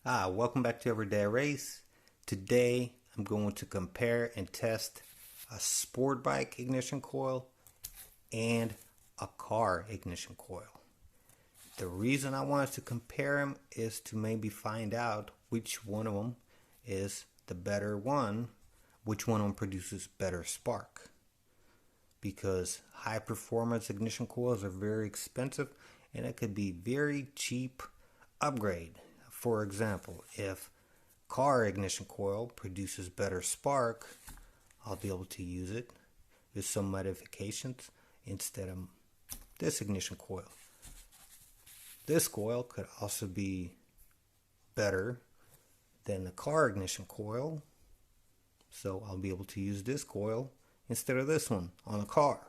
Welcome back to Everyday Race. Today I'm going to compare and test a sport bike ignition coil and a car ignition coil. The reason I wanted to compare them is to maybe find out which one of them is the better one, which one of them produces better spark. Because high performance ignition coils are very expensive and it could be very cheap upgrade. For example, if car ignition coil produces better spark, I'll be able to use it with some modifications instead of this ignition coil. This coil could also be better than the car ignition coil, so I'll be able to use this coil instead of this one on a car.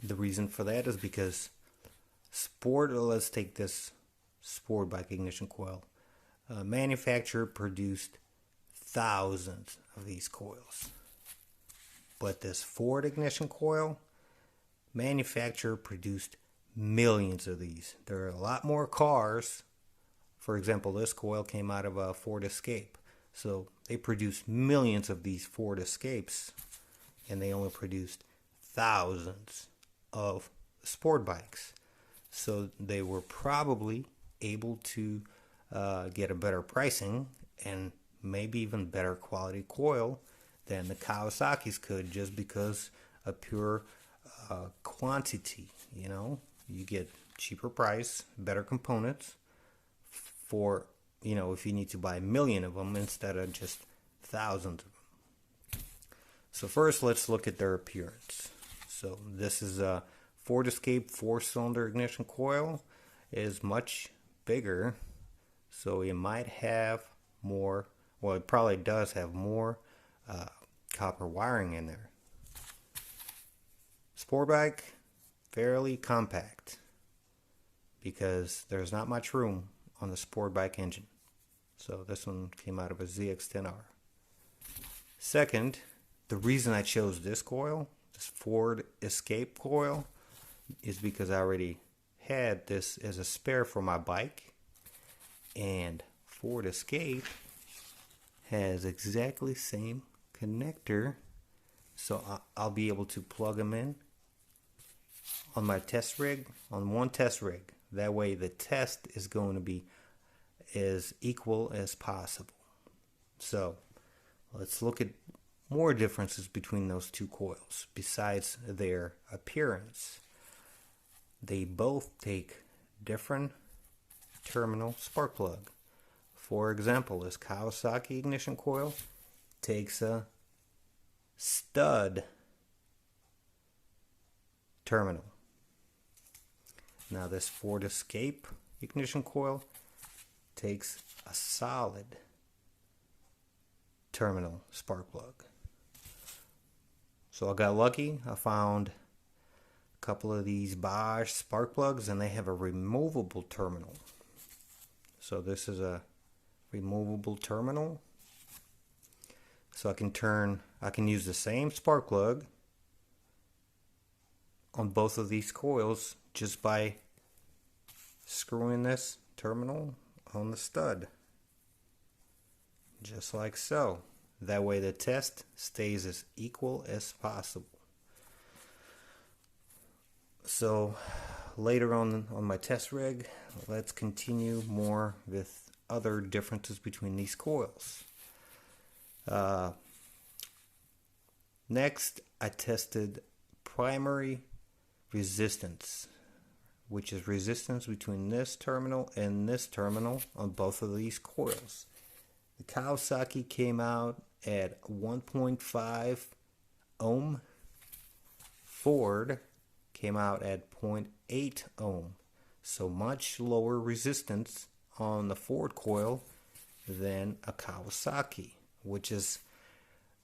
The reason for that is because let's take this sport bike ignition coil. Manufacturer produced thousands of these coils. But this Ford ignition coil, manufacturer produced millions of these. There are a lot more cars. For example, this coil came out of a Ford Escape. So they produced millions of these Ford Escapes, and they only produced thousands of sport bikes. So they were probably able to get a better pricing and maybe even better quality coil than the Kawasaki's could, just because of pure quantity. You get cheaper price, better components for, if you need to buy a million of them instead of just thousands of them. So first, let's look at their appearance. So this is a Ford Escape 4-cylinder ignition coil. Is much bigger, so it might have more, well, it probably does have more copper wiring in there. Sport bike, fairly compact because there's not much room on the sport bike engine. So this one came out of a ZX-10R. Second, the reason I chose this coil, this Ford Escape coil, is because I already had this as a spare for my bike, and Ford Escape has exactly the same connector, so I'll be able to plug them in on my test rig, on one test rig. That way the test is going to be as equal as possible. So let's look at more differences between those two coils besides their appearance. They both take different terminal spark plug. For example, this Kawasaki ignition coil takes a stud terminal. Now this Ford Escape ignition coil takes a solid terminal spark plug. So I got lucky. I found a couple of these Bosch spark plugs, and they have a removable terminal. So this is a removable terminal. So I can use the same spark plug on both of these coils just by screwing this terminal on the stud. Just like so. That way the test stays as equal as possible. So later on my test rig, let's continue more with other differences between these coils. Next, I tested primary resistance, which is resistance between this terminal and this terminal on both of these coils. The Kawasaki came out at 1.5 ohm. Ford came out at 0.8 ohm. So much lower resistance on the Ford coil than a Kawasaki, which is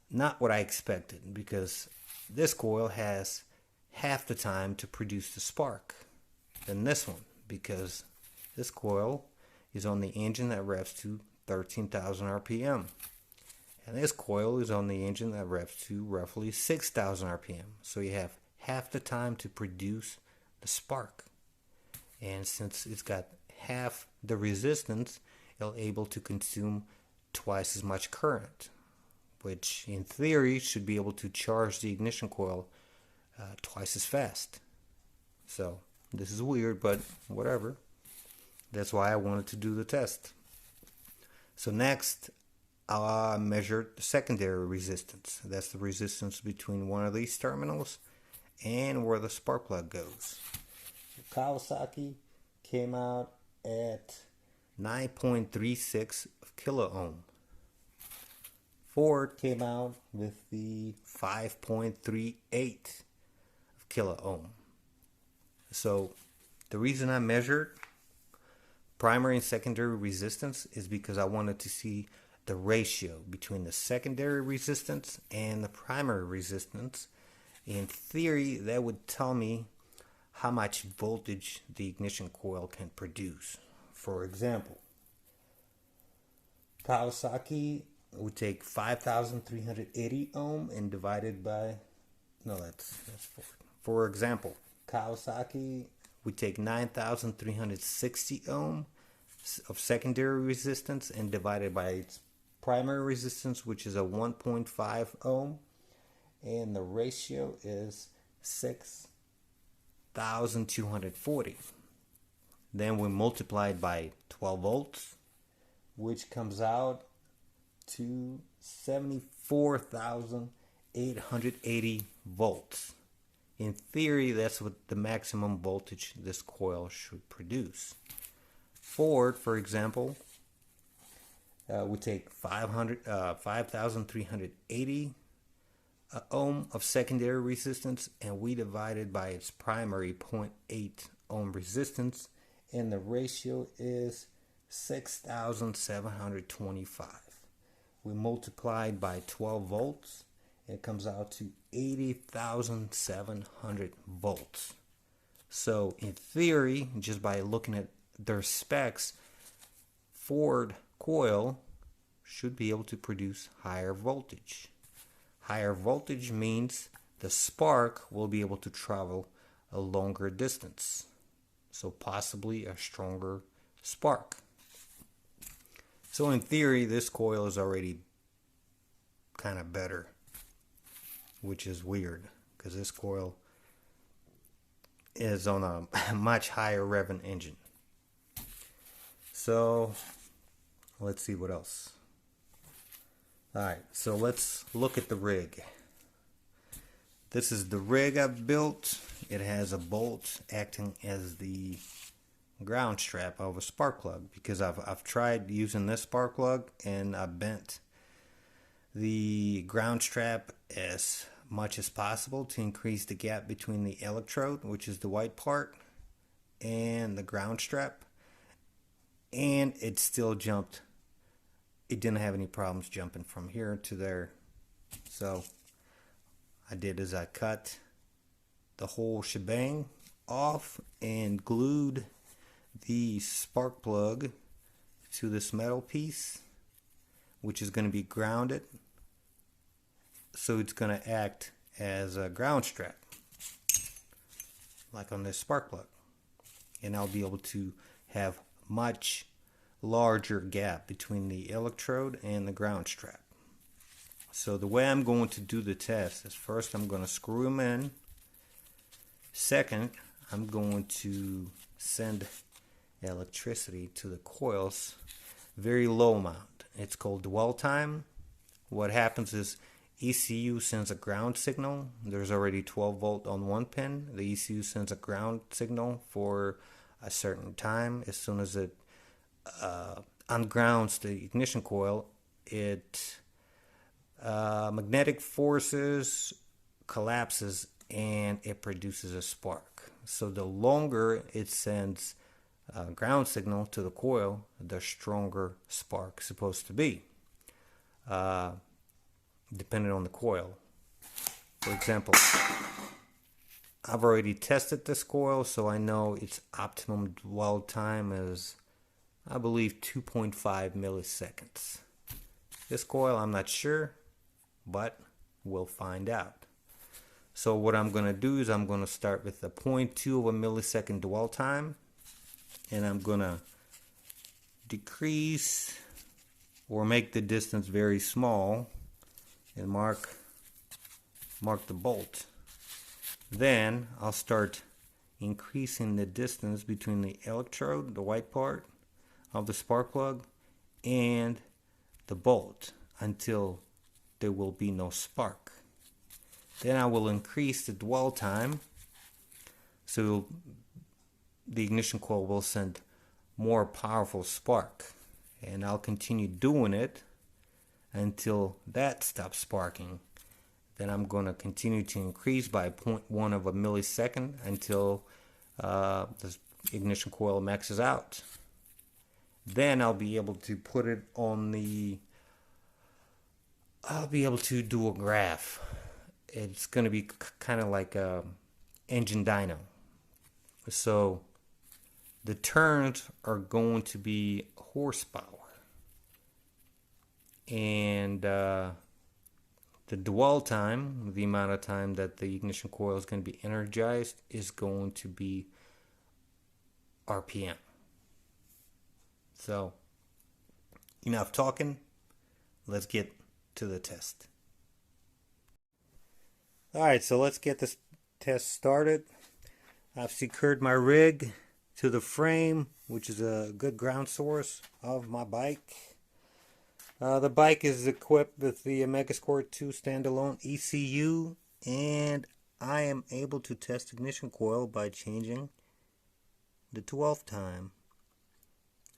not what I expected, because this coil has half the time to produce the spark than this one, because this coil is on the engine that revs to 13,000 RPM. And this coil is on the engine that revs to roughly 6,000 RPM. So you have half the time to produce the spark. And since it's got half the resistance, it'll able to consume twice as much current, which in theory should be able to charge the ignition coil twice as fast. So this is weird, but whatever. That's why I wanted to do the test. So next, I measured the secondary resistance. That's the resistance between one of these terminals and where the spark plug goes. Kawasaki came out at 9.36 kilo ohm. Ford came out with the 5.38 kilo ohm. So the reason I measured primary and secondary resistance is because I wanted to see the ratio between the secondary resistance and the primary resistance. In theory, that would tell me how much voltage the ignition coil can produce. For example, Kawasaki would take 5,380 ohm and divided by, no, that's Ford. For example, Kawasaki would take 9,360 ohm of secondary resistance and divided by its primary resistance, which is a 1.5 ohm, and the ratio is 6,240. Then we multiply it by 12 volts, which comes out to 74,880 volts. In theory, that's what the maximum voltage this coil should produce. Ford, for example, would take 5,380 ohm of secondary resistance, and we divided by its primary 0.8 ohm resistance, and the ratio is 6,725. We multiplied by 12 volts, it comes out to 80,700 volts. So in theory, just by looking at their specs, Ford coil should be able to produce higher voltage. Higher voltage means the spark will be able to travel a longer distance, so possibly a stronger spark. So in theory, this coil is already kind of better, which is weird because this coil is on a much higher revving engine. So let's see what else. Alright, so let's look at the rig. This is the rig I've built. It has a bolt acting as the ground strap of a spark plug, because I've tried using this spark plug and I bent the ground strap as much as possible to increase the gap between the electrode, which is the white part, and the ground strap, and it still jumped. It didn't have any problems jumping from here to there. So I did is I cut the whole shebang off and glued the spark plug to this metal piece, which is going to be grounded, so it's going to act as a ground strap like on this spark plug, and I'll be able to have much larger gap between the electrode and the ground strap. So the way I'm going to do the test is, first I'm going to screw them in. Second, I'm going to send electricity to the coils, very low amount. It's called dwell time. What happens is ECU sends a ground signal. There's already 12 volt on one pin. The ECU sends a ground signal for a certain time. As soon as it ungrounds the ignition coil, it magnetic forces collapses and it produces a spark. So the longer it sends ground signal to the coil, the stronger spark is supposed to be, depending on the coil. For example, I've already tested this coil, so I know its optimum dwell time is, I believe, 2.5 milliseconds. This coil, I'm not sure, but we'll find out. So what I'm going to do is I'm going to start with a 0.2 of a millisecond dwell time, and I'm going to decrease or make the distance very small and mark the bolt. Then I'll start increasing the distance between the electrode, the white part of the spark plug, and the bolt until there will be no spark. Then I will increase the dwell time so the ignition coil will send more powerful spark, and I'll continue doing it until that stops sparking. Then I'm going to continue to increase by 0.1 of a millisecond until the ignition coil maxes out. Then I'll be able to put it on the, I'll be able to do a graph. It's going to be kind of like a engine dyno. So the turns are going to be horsepower. And the dwell time, the amount of time that the ignition coil is going to be energized, is going to be RPM. So, enough talking. Let's get to the test. Alright, so let's get this test started. I've secured my rig to the frame, which is a good ground source of my bike. The bike is equipped with the Megascore 2 standalone ECU, and I am able to test ignition coil by changing the 12th time.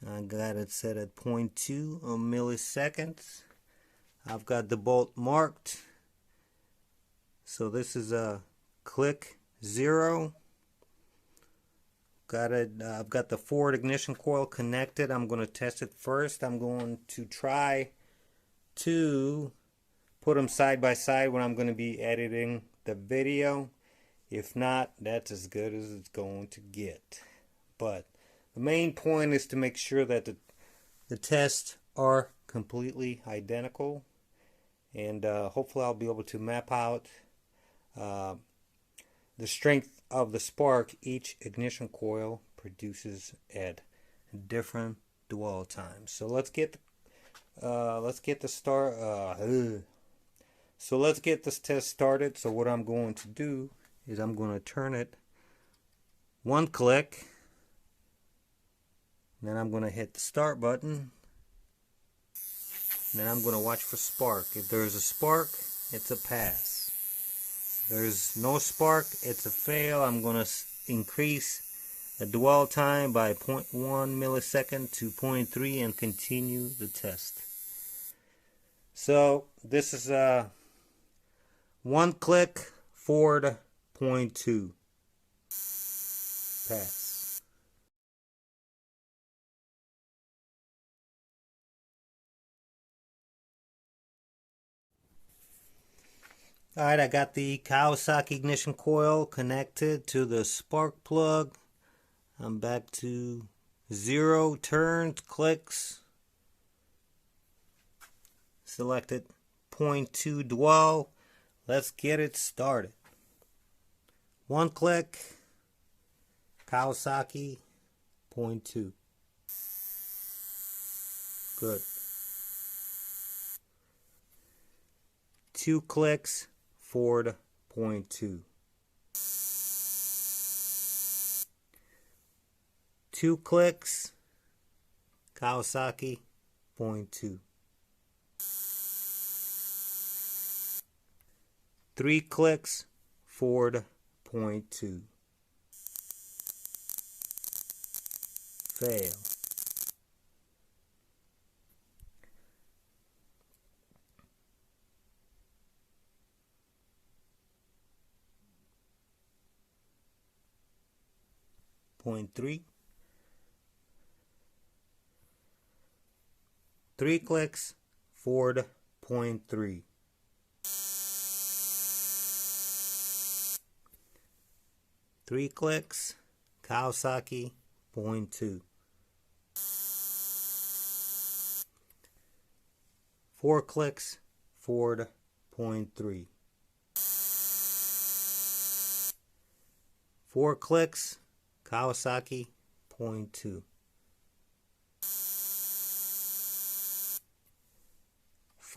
I got it set at 0.2 milliseconds. I've got the bolt marked. So this is a click 0. Got it. I've got the forward ignition coil connected. I'm going to test it first. I'm going to try to put them side by side when I'm going to be editing the video. If not, that's as good as it's going to get. But the main point is to make sure that the tests are completely identical, and hopefully I'll be able to map out the strength of the spark each ignition coil produces at different dwell times. So let's get this test started. So what I'm going to do is I'm going to turn it one click. Then I'm going to hit the start button. Then I'm going to watch for spark. If there's a spark, it's a pass. If there's no spark, it's a fail. I'm going to increase the dwell time by 0.1 millisecond to 0.3 and continue the test. So this is one click forward 0.2 pass. Alright, I got the Kawasaki ignition coil connected to the spark plug. I'm back to 0 turns, clicks. Selected 0.2 dwell. Let's get it started. One click, Kawasaki 0.2. Good. 2 clicks, forward 0.2. 2 clicks, Kawasaki 0.2. 3 clicks, forward 0.2. Fail. Point 3. 3 clicks, forward 0.3. 3 clicks, Kawasaki 0.2. 4 clicks, forward 0.3. 4 clicks, Kawasaki 0.2.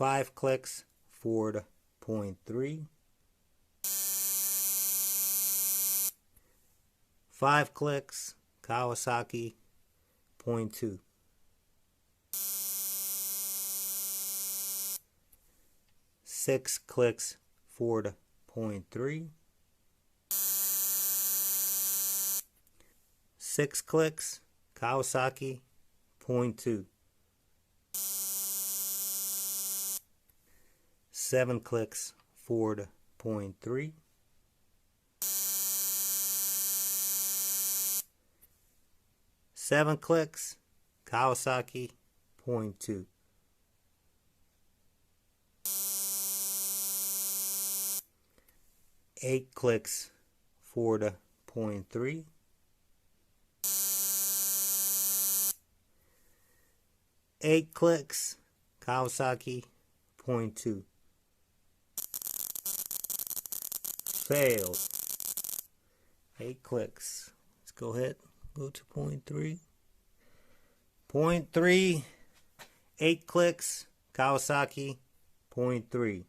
5 clicks, Ford 0.3. 5 clicks, Kawasaki 0.2. 6 clicks, Ford 0.3. 6 clicks, Kawasaki 0.2. 7 clicks, Ford 0.3. 7 clicks, Kawasaki 0.2. 8 clicks, Ford 0.3. 8 clicks, Kawasaki 0.2. Failed. 8 clicks. Let's go ahead. Go to 0.3. 0.3. 8 clicks, Kawasaki 0.3.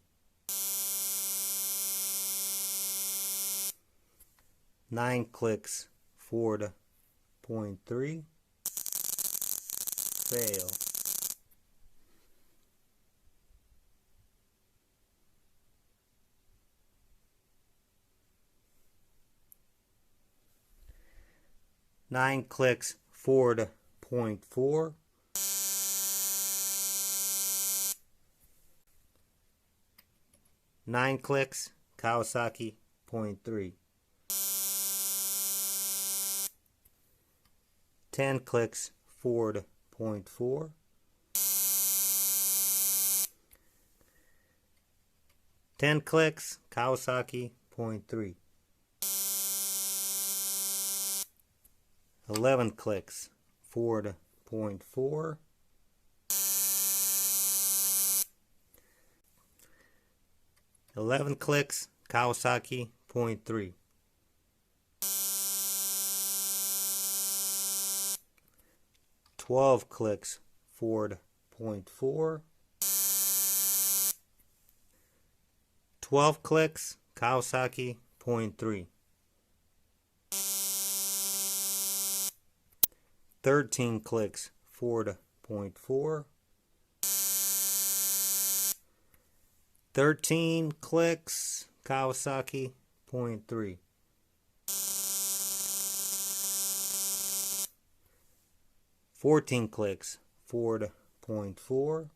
9 clicks, Ford 0.3. Fail. 9 clicks, Ford 0.4. 9 clicks, Kawasaki 0.3. 10 clicks, Ford 0.4. 10 clicks, Kawasaki 0.3. 11 clicks, Ford 0.4. 11 clicks, Kawasaki 0.3. 12 clicks, Ford 0.4. 12 clicks, Kawasaki 0.3. 13 clicks, Ford 0.4. 13 clicks, Kawasaki 0.3. 14 clicks, Ford 0.4.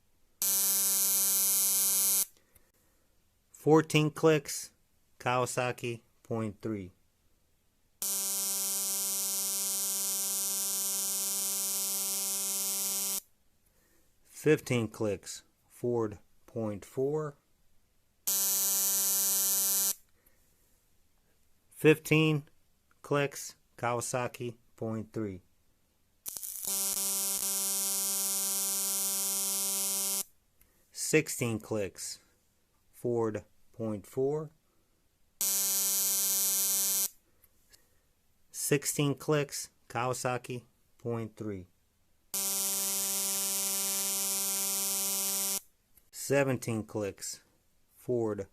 14 clicks, Kawasaki 0.3. 15 clicks, Ford 0.4. 15 clicks, Kawasaki 0.3. 16 clicks, Ford 0.4. 16 clicks, Kawasaki 0.3. 17 clicks, Ford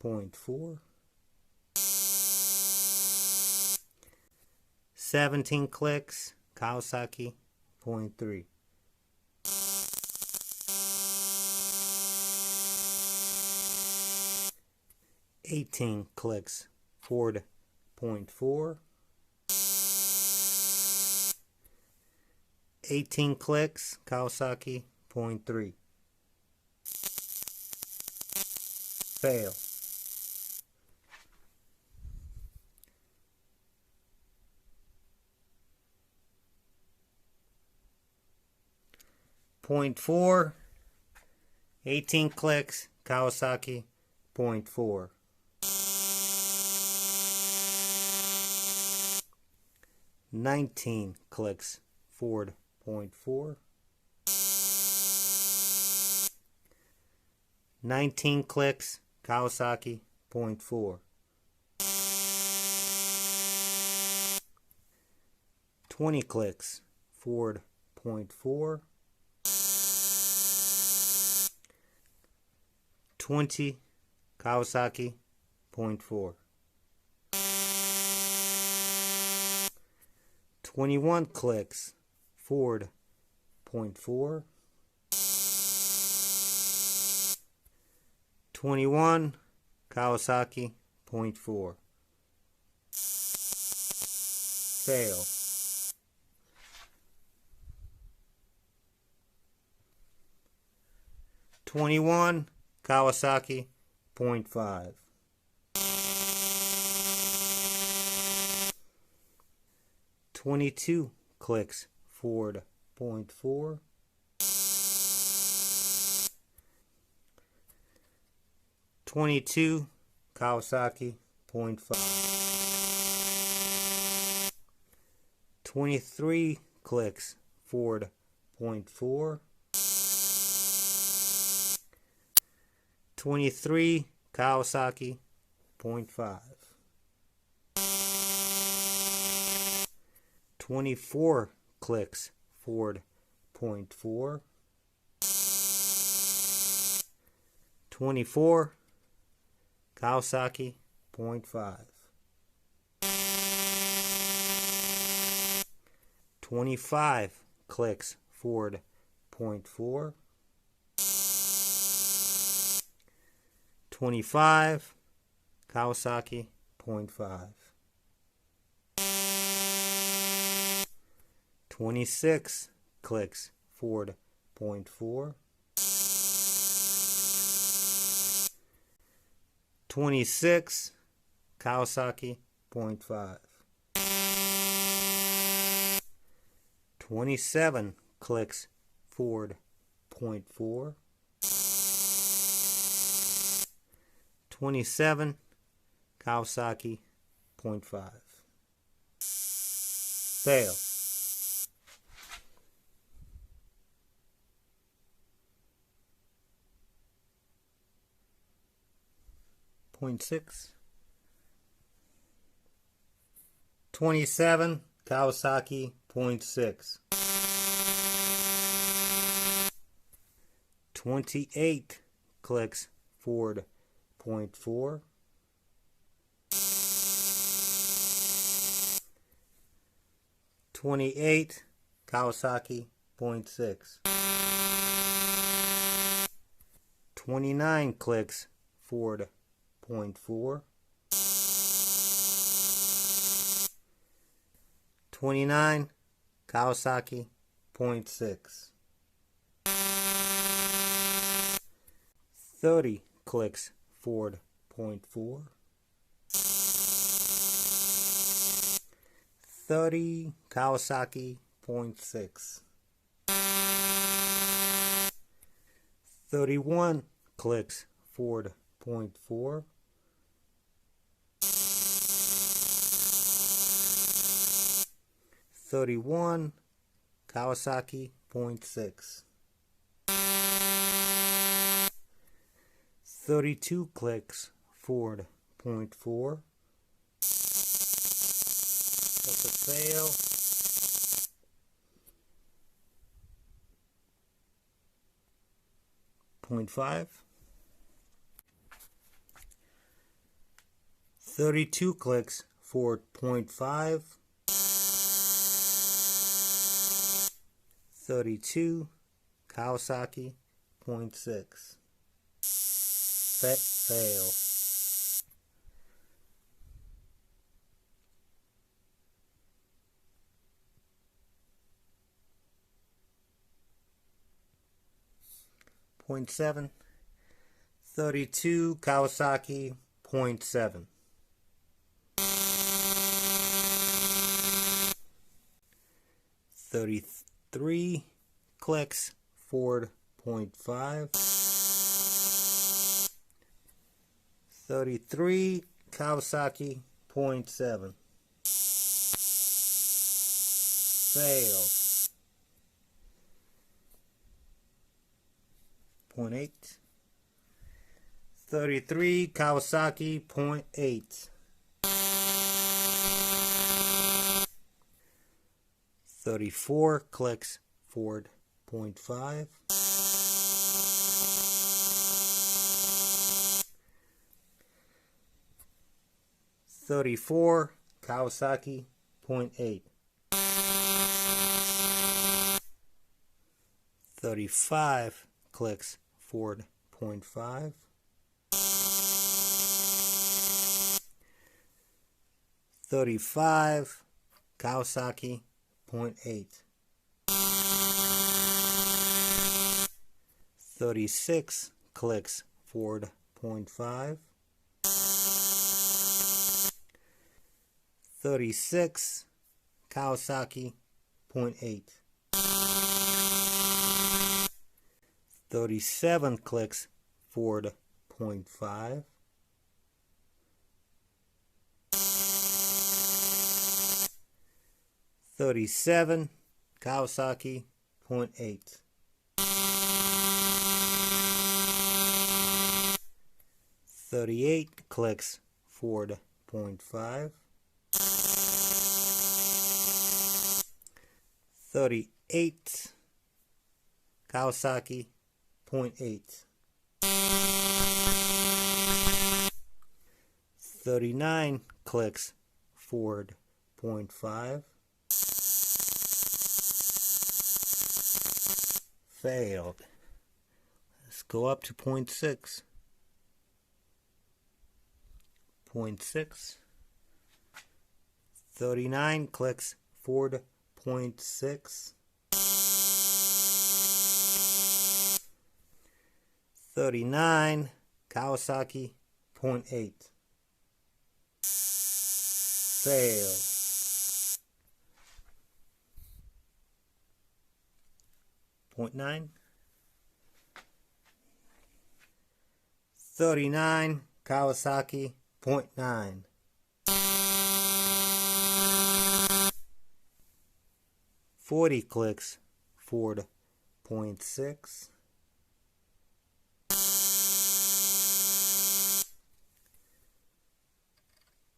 0.4. 17 clicks, Kawasaki 0.3. 18 clicks, Ford 0.4. 18 clicks, Kawasaki 0.3. Fail. .4, 18 clicks, Kawasaki 0.4. 19 clicks, Ford 0.4. 19 clicks, Kawasaki 0.4. 20 clicks, Ford 0.4. 20 Kawasaki 0.4. 21 clicks Ford 0.4. 21 Kawasaki 0.4. Fail. $21 Kawasaki 0.5. 22 clicks Ford 0.4. 22 Kawasaki 0.5. 23 clicks Ford 0.4. 23 Kawasaki 0.5. 24 clicks Ford 0.4. 24 Kawasaki 0.5. 25 clicks Ford 0.4. 25 Kawasaki 0.5. 26 clicks Ford 0.4. 26 Kawasaki 0.5. 27 clicks Ford 0.4. 27 Kawasaki 0.5. Fail. .6. 27 Kawasaki 0.6. 28 clicks Ford 0.4. 28 Kawasaki 0.6. 29 clicks Ford 0.4. 29 Kawasaki 0.6. 30 clicks Ford 0.4. 30 Kawasaki 0.6. 31 clicks Ford 0.4. 31 Kawasaki 0.6. 32 clicks Ford 0.4. That's a fail. .5. 32 clicks Ford 0.5. 32 Kawasaki 0.6. Fail. .7. 32 Kawasaki 0.7. 33 clicks Ford 0.5. 33 Kawasaki 0.7. Fail. .8. 33 Kawasaki 0.8. 34 clicks Ford 0.5. 34 Kawasaki 0.8. 35 clicks Ford 0.5. 35 Kawasaki 0.8. 36 clicks Ford 0.5. 36 Kawasaki 0.8. 37 clicks Ford 0.5. 37 Kawasaki 0.8. 38 clicks Ford 0.5. 38 Kawasaki 0.8. 39 clicks Ford 0.5. Failed. Let's go up to 0.6. 0.6. 39 clicks Ford 0.6. 39 Kawasaki 0.8. Failed. 0.9. 39 Kawasaki 0.9. 40 clicks Ford 0.6.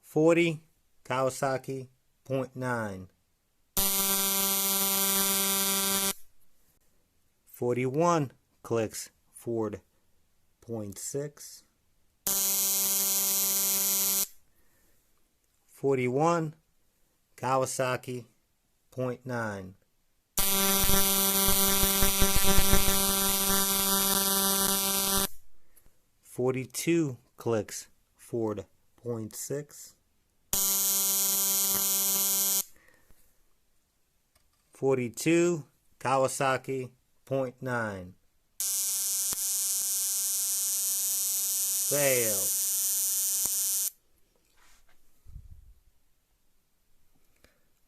40 Kawasaki 0.9. 41 clicks Ford 0.6. 41 Kawasaki 0.9. 42 clicks Ford 0.6. 42 Kawasaki 0.9. Failed.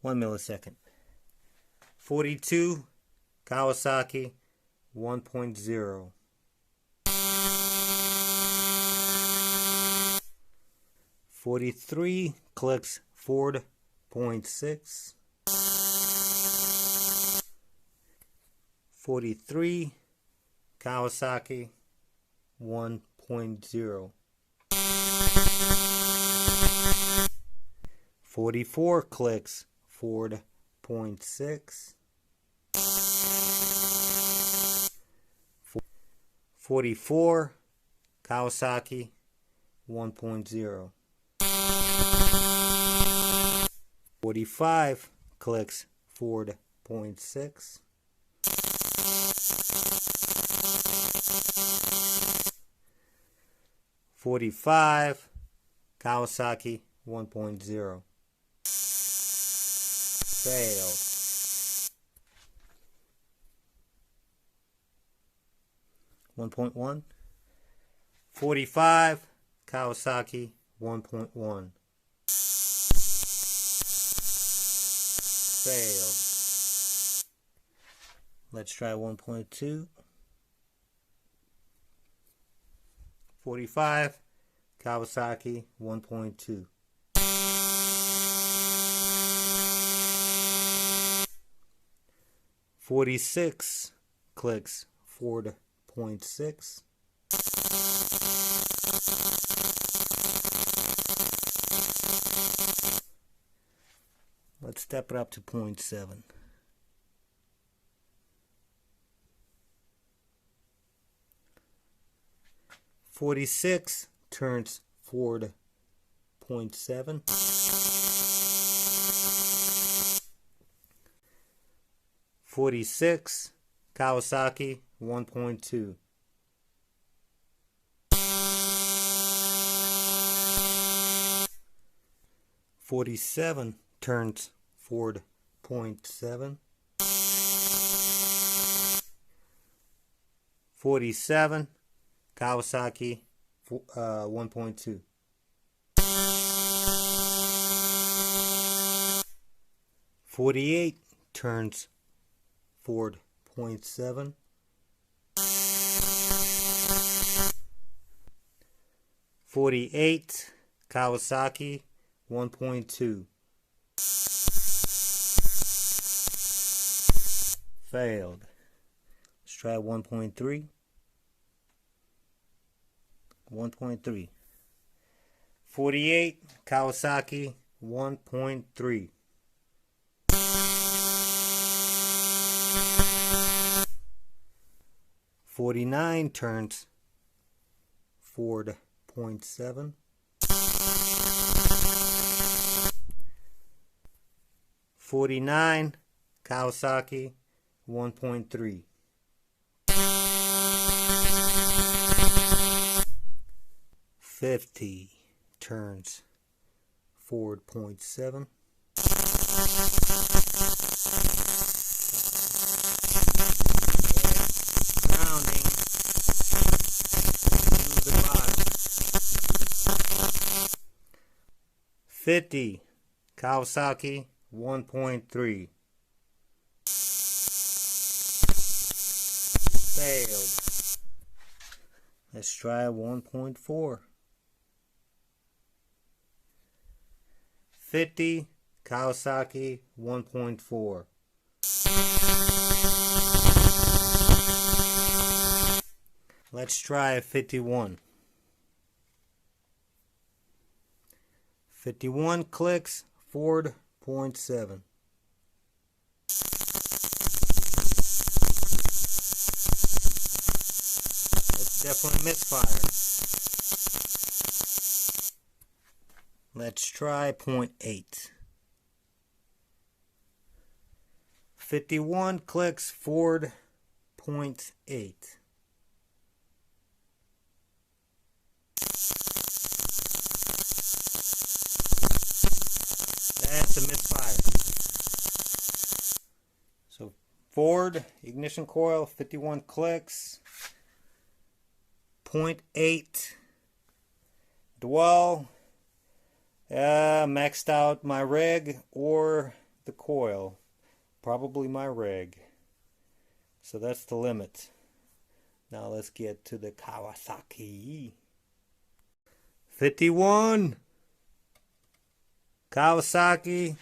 1 millisecond. 42 Kawasaki 1.0. 43 clicks Ford 0.6. 43 Kawasaki 1.0. 44 clicks Ford 0.6. 44 Kawasaki 1.0. 45 clicks Ford 0.6. 45 Kawasaki 1.0. Failed. 1.1. 45 Kawasaki 1.1. Failed. Let's try 1.2. 45 Kawasaki 1.2. 46 clicks Ford 0.6. 0.6. Let's step it up to 0.7. 46 turns Ford 1.7. 46, Kawasaki 1.2. 47 turns Ford 0.7. 47, Kawasaki 1.2. 48 turns Ford 0.7. 48, Kawasaki 1.2. Failed. Let's try 1.3. 1.3. 48, Kawasaki 1.3. 49 turns Ford 0.7. 49, Kawasaki 1.3. 50 turns Ford 0.7. Rounding to the bottom. 50, Kawasaki 1.3. Failed. Let's try 1.4. 50, Kawasaki 1.4. Let's try 51. 51 clicks, Ford 0.7. That's definitely misfire. Let's try 0.8. 51 clicks, Ford 0.8. That's a misfire. So Ford ignition coil, 51 clicks, 0.8 dwell. Maxed out my rig or the coil. Probably my rig. So that's the limit. Now let's get to the Kawasaki. 51. Kawasaki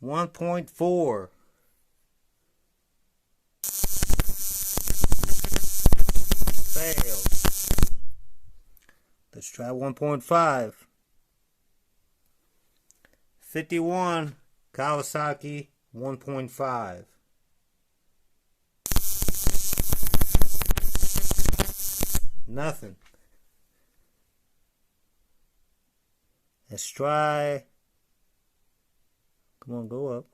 1.4. Failed. Let's try 1.5. 51, Kawasaki 1.5. Nothing. Let's try. Come on, go up.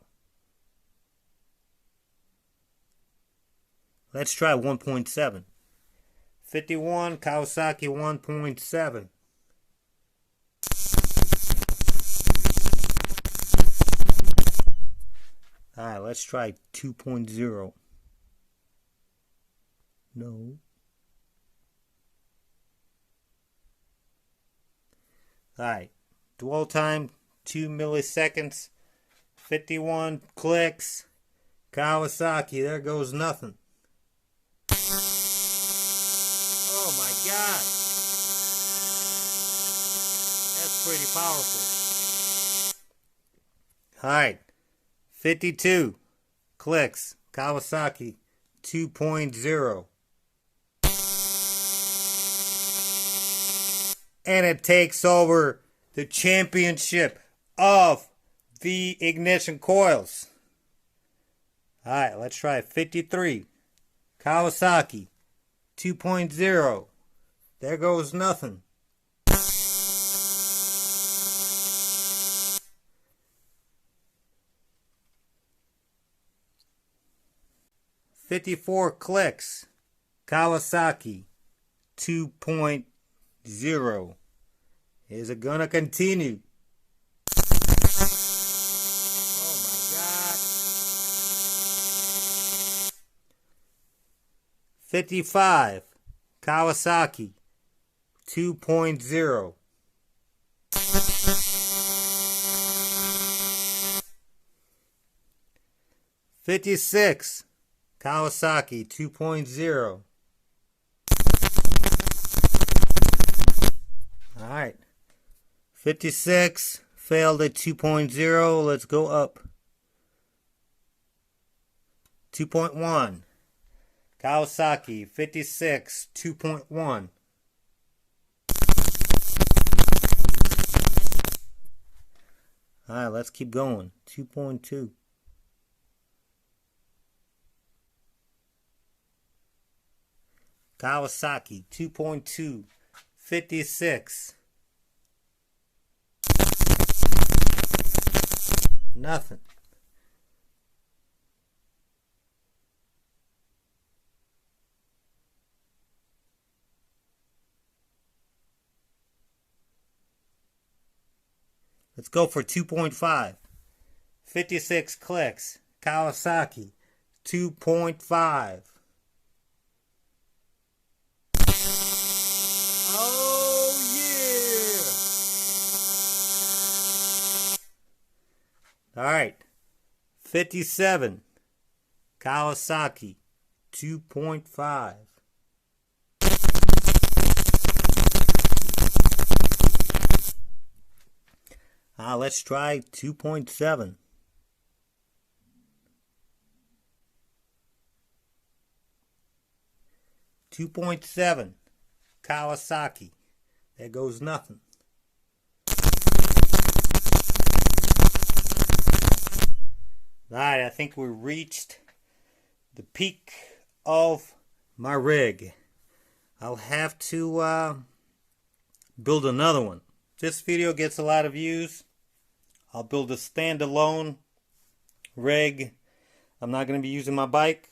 Let's try 1.7. 51, Kawasaki 1.7. Alright, let's try 2.0. No. Alright, dwell time 2 milliseconds, 51 clicks, Kawasaki, there goes nothing. Oh my God, that's pretty powerful. Alright, 52 clicks, Kawasaki 2.0. And it takes over the championship of the ignition coils. Alright, let's try 53. Kawasaki 2.0. There goes nothing. 54 clicks. Kawasaki 2.0. Is it gonna continue? Oh my God. 55 Kawasaki 2.0. 56 Kawasaki 2.0. Alright. 56 failed at 2.0. Let's go up. 2.1 Kawasaki 56 2.1. Alright, let's keep going. 2.2. Kawasaki 2.2. 56. Nothing. Let's go for 2.5. 56 clicks. Kawasaki 2.5. Oh yeah! Alright. 57 Kawasaki 2.5. Let's try 2.7. 2.7 Kawasaki. There goes nothing. Alright, I think we reached the peak of my rig. I'll have to build another one. This video gets a lot of views. I'll build a standalone rig. I'm not going to be using my bike.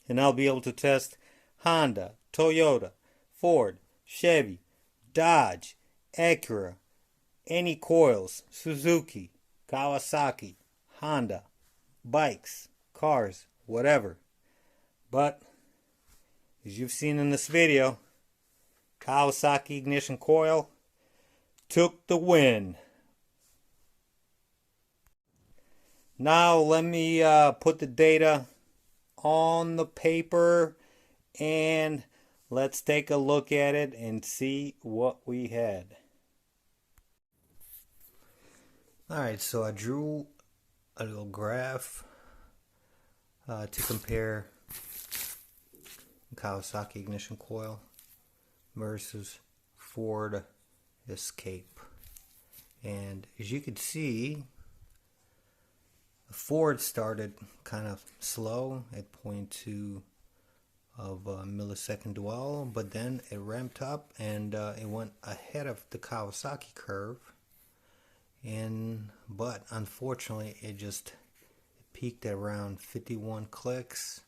And I'll be able to test Honda, Toyota, Ford, Chevy, Dodge, Acura, any coils, Suzuki, Kawasaki, Honda, bikes, cars, whatever. But, as you've seen in this video, Kawasaki ignition coil took the win. Now let me put the data on the paper and let's take a look at it and see what we had. Alright, so I drew a little graph to compare Kawasaki ignition coil versus Ford Escape. And as you can see, the Ford started kind of slow at 0.2 of a millisecond dwell, but then it ramped up and it went ahead of the Kawasaki curve. But unfortunately it just peaked at around 51 clicks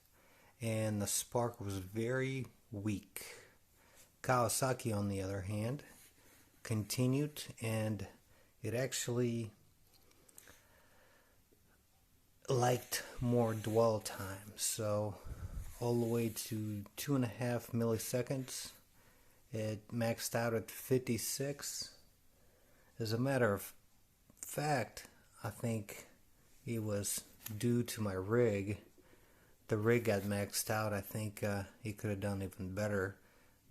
and the spark was very weak. Kawasaki, on the other hand, continued and it actually liked more dwell time, so all the way to 2.5 milliseconds. It maxed out at 56. As a matter of fact, I think it was due to my rig. The rig got maxed out. I think it could have done even better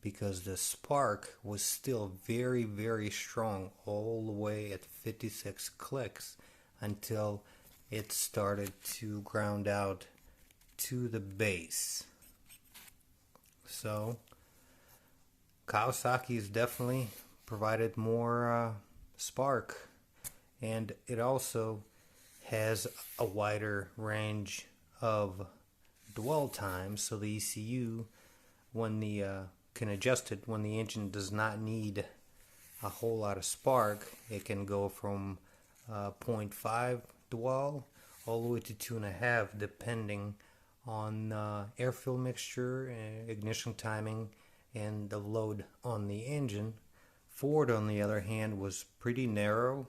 because the spark was still very, very strong all the way at 56 clicks until it started to ground out to the base. So Kawasaki has definitely provided more spark, and it also has a wider range of dwell time, so the ECU, when the can adjust it when the engine does not need a whole lot of spark. It can go from 0.5 dwell all the way to 2.5, depending on air fuel mixture, ignition timing, and the load on the engine. Ford, on the other hand, was pretty narrow.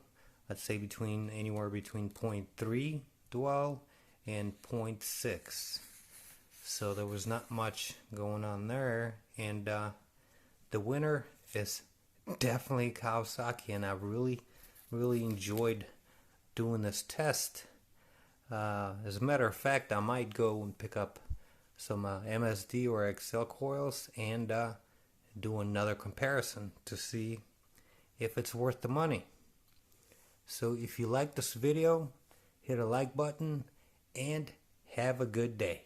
I'd say anywhere between 0.3 dwell and 0.6. So there was not much going on there, and the winner is definitely Kawasaki, and I really enjoyed doing this test. As a matter of fact, I might go and pick up some MSD or XL coils and do another comparison to see if it's worth the money. So if you like this video, hit a like button and have a good day.